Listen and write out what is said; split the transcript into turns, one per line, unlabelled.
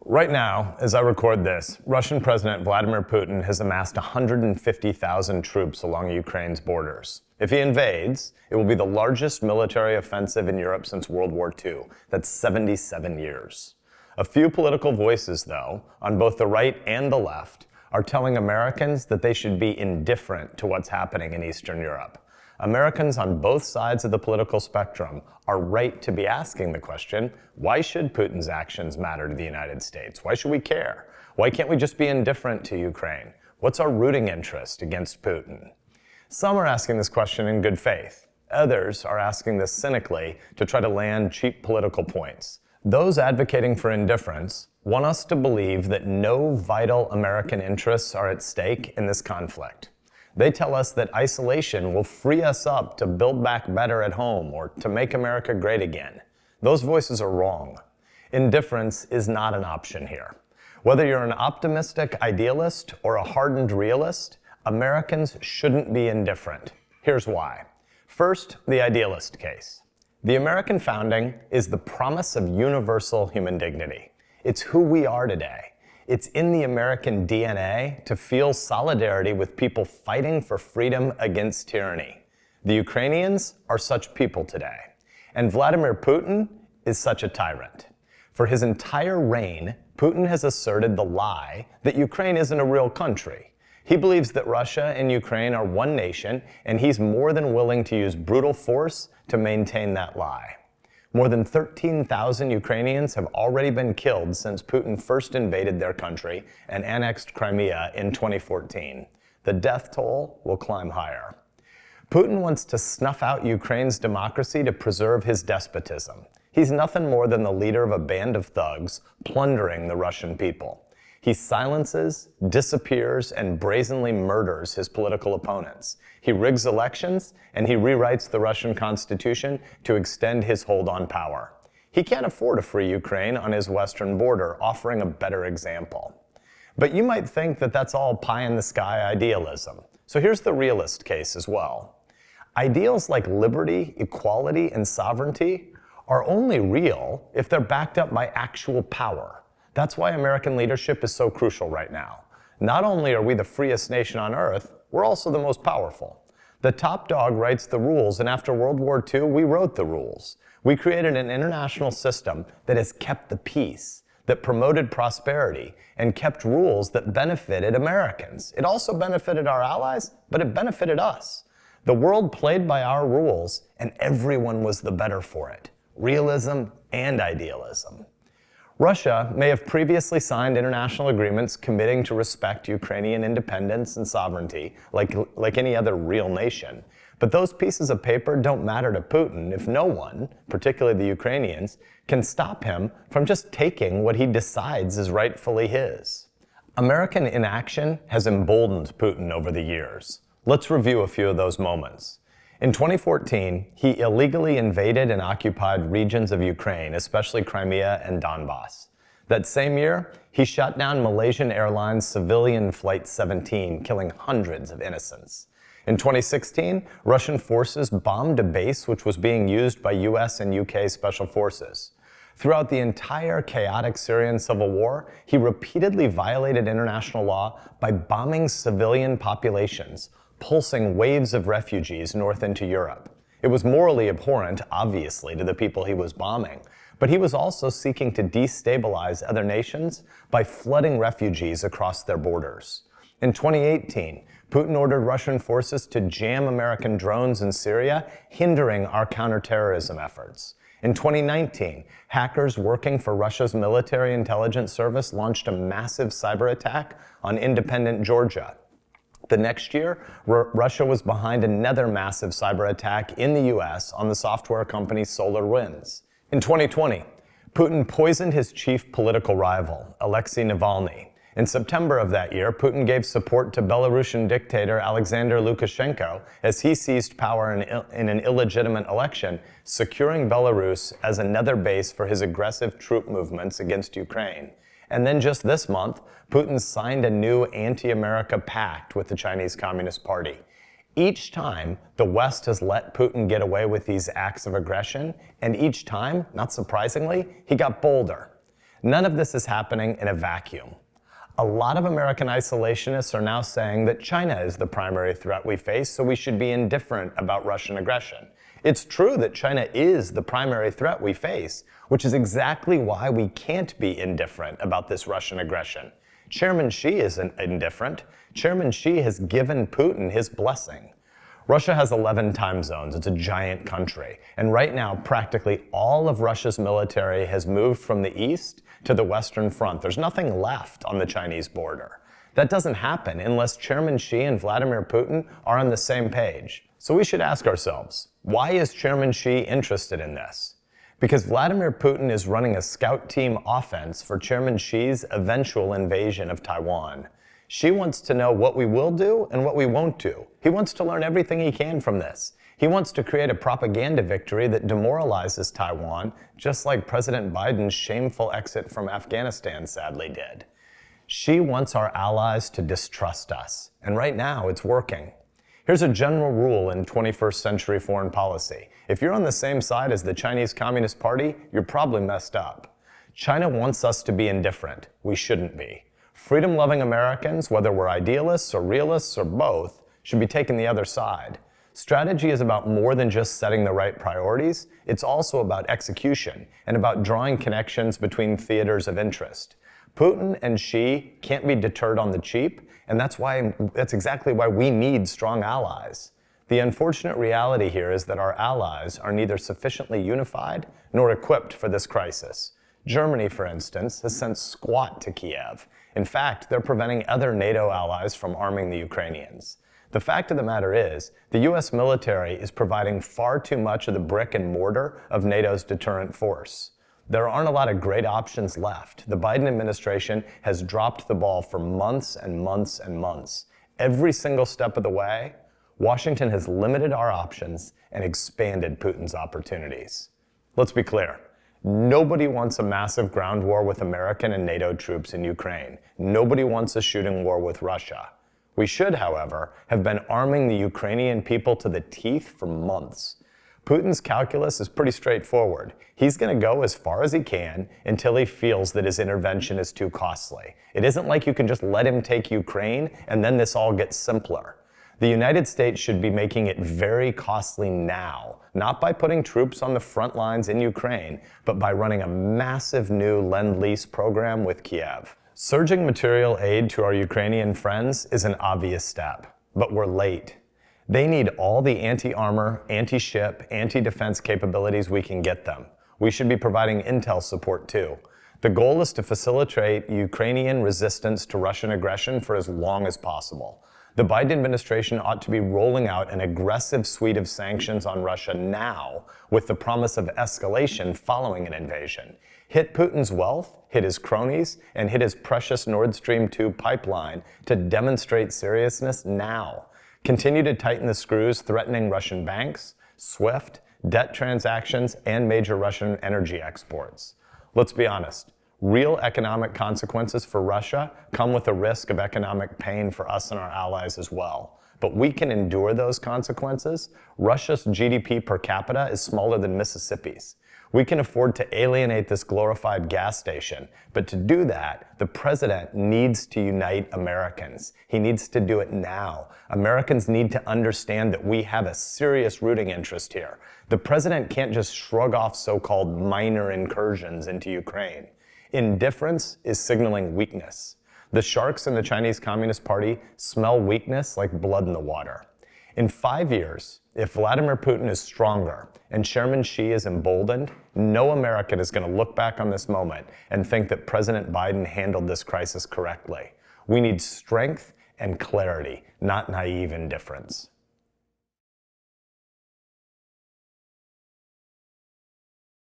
Right now, as I record this, Russian President Vladimir Putin has amassed 150,000 troops along Ukraine's borders. If he invades, it will be the largest military offensive in Europe since World War II. That's 77 years. A few political voices, though, on both the right and the left, are telling Americans that they should be indifferent to what's happening in Eastern Europe. Americans on both sides of the political spectrum are right to be asking the question, why should Putin's actions matter to the United States? Why should we care? Why can't we just be indifferent to Ukraine? What's our rooting interest against Putin? Some are asking this question in good faith. Others are asking this cynically to try to land cheap political points. Those advocating for indifference want us to believe that no vital American interests are at stake in this conflict. They tell us that isolation will free us up to build back better at home or to make America great again. Those voices are wrong. Indifference is not an option here. Whether you're an optimistic idealist or a hardened realist, Americans shouldn't be indifferent. Here's why. First, the idealist case. The American founding is the promise of universal human dignity. It's who we are today. It's in the American DNA to feel solidarity with people fighting for freedom against tyranny. The Ukrainians are such people today. And Vladimir Putin is such a tyrant. For his entire reign, Putin has asserted the lie that Ukraine isn't a real country. He believes that Russia and Ukraine are one nation, and he's more than willing to use brutal force to maintain that lie. More than 13,000 Ukrainians have already been killed since Putin first invaded their country and annexed Crimea in 2014. The death toll will climb higher. Putin wants to snuff out Ukraine's democracy to preserve his despotism. He's nothing more than the leader of a band of thugs plundering the Russian people. He silences, disappears, and brazenly murders his political opponents. He rigs elections, and he rewrites the Russian constitution to extend his hold on power. He can't afford to free Ukraine on his western border, offering a better example. But you might think that that's all pie-in-the-sky idealism. So here's the realist case as well. Ideals like liberty, equality, and sovereignty are only real if they're backed up by actual power. That's why American leadership is so crucial right now. Not only are we the freest nation on earth, we're also the most powerful. The top dog writes the rules, and after World War II, we wrote the rules. We created an international system that has kept the peace, that promoted prosperity, and kept rules that benefited Americans. It also benefited our allies, but it benefited us. The world played by our rules, and everyone was the better for it. Realism and idealism. Russia may have previously signed international agreements committing to respect Ukrainian independence and sovereignty like any other real nation. But those pieces of paper don't matter to Putin if no one, particularly the Ukrainians, can stop him from just taking what he decides is rightfully his. American inaction has emboldened Putin over the years. Let's review a few of those moments. In 2014, he illegally invaded and occupied regions of Ukraine, especially Crimea and Donbass. That same year, he shot down Malaysian Airlines civilian Flight 17, killing hundreds of innocents. In 2016, Russian forces bombed a base which was being used by US and UK special forces. Throughout the entire chaotic Syrian civil war, he repeatedly violated international law by bombing civilian populations, pulsing waves of refugees north into Europe. It was morally abhorrent, obviously, to the people he was bombing, but he was also seeking to destabilize other nations by flooding refugees across their borders. In 2018, Putin ordered Russian forces to jam American drones in Syria, hindering our counterterrorism efforts. In 2019, hackers working for Russia's military intelligence service launched a massive cyber attack on independent Georgia. The next year, Russia was behind another massive cyber attack in the US on the software company SolarWinds. In 2020, Putin poisoned his chief political rival, Alexei Navalny. In September of that year, Putin gave support to Belarusian dictator Alexander Lukashenko as he seized power in an illegitimate election, securing Belarus as another base for his aggressive troop movements against Ukraine. And then just this month, Putin signed a new anti-America pact with the Chinese Communist Party. Each time, the West has let Putin get away with these acts of aggression, and each time, not surprisingly, he got bolder. None of this is happening in a vacuum. A lot of American isolationists are now saying that China is the primary threat we face, so we should be indifferent about Russian aggression. It's true that China is the primary threat we face, which is exactly why we can't be indifferent about this Russian aggression. Chairman Xi isn't indifferent. Chairman Xi has given Putin his blessing. Russia has 11 time zones. It's a giant country. And right now, practically all of Russia's military has moved from the east to the Western Front. There's nothing left on the Chinese border. That doesn't happen unless Chairman Xi and Vladimir Putin are on the same page. So we should ask ourselves, why is Chairman Xi interested in this? Because Vladimir Putin is running a scout team offense for Chairman Xi's eventual invasion of Taiwan. Xi wants to know what we will do and what we won't do. He wants to learn everything he can from this. He wants to create a propaganda victory that demoralizes Taiwan, just like President Biden's shameful exit from Afghanistan sadly did. Xi wants our allies to distrust us, and right now it's working. Here's a general rule in 21st century foreign policy. If you're on the same side as the Chinese Communist Party, you're probably messed up. China wants us to be indifferent. We shouldn't be. Freedom-loving Americans, whether we're idealists or realists or both, should be taking the other side. Strategy is about more than just setting the right priorities. It's also about execution and about drawing connections between theaters of interest. Putin and Xi can't be deterred on the cheap, and that's exactly why we need strong allies. The unfortunate reality here is that our allies are neither sufficiently unified nor equipped for this crisis. Germany, for instance, has sent squat to Kiev. In fact, they're preventing other NATO allies from arming the Ukrainians. The fact of the matter is, the US military is providing far too much of the brick and mortar of NATO's deterrent force. There aren't a lot of great options left. The Biden administration has dropped the ball for months and months and months. Every single step of the way, Washington has limited our options and expanded Putin's opportunities. Let's be clear. Nobody wants a massive ground war with American and NATO troops in Ukraine. Nobody wants a shooting war with Russia. We should, however, have been arming the Ukrainian people to the teeth for months. Putin's calculus is pretty straightforward. He's going to go as far as he can until he feels that his intervention is too costly. It isn't like you can just let him take Ukraine and then this all gets simpler. The United States should be making it very costly now, not by putting troops on the front lines in Ukraine, but by running a massive new Lend-Lease program with Kiev. Surging material aid to our Ukrainian friends is an obvious step, but we're late. They need all the anti-armor, anti-ship, anti-defense capabilities we can get them. We should be providing intel support too. The goal is to facilitate Ukrainian resistance to Russian aggression for as long as possible. The Biden administration ought to be rolling out an aggressive suite of sanctions on Russia now with the promise of escalation following an invasion. Hit Putin's wealth, hit his cronies, and hit his precious Nord Stream 2 pipeline to demonstrate seriousness now. Continue to tighten the screws threatening Russian banks, SWIFT, debt transactions, and major Russian energy exports. Let's be honest. Real economic consequences for Russia come with the risk of economic pain for us and our allies as well. But we can endure those consequences. Russia's GDP per capita is smaller than Mississippi's. We can afford to alienate this glorified gas station, but to do that, the president needs to unite Americans. He needs to do it now. Americans need to understand that we have a serious rooting interest here. The president can't just shrug off so-called minor incursions into Ukraine. Indifference is signaling weakness. The sharks in the Chinese Communist Party smell weakness like blood in the water. In 5 years, if Vladimir Putin is stronger and Chairman Xi is emboldened, no American is going to look back on this moment and think that President Biden handled this crisis correctly. We need strength and clarity, not naive indifference.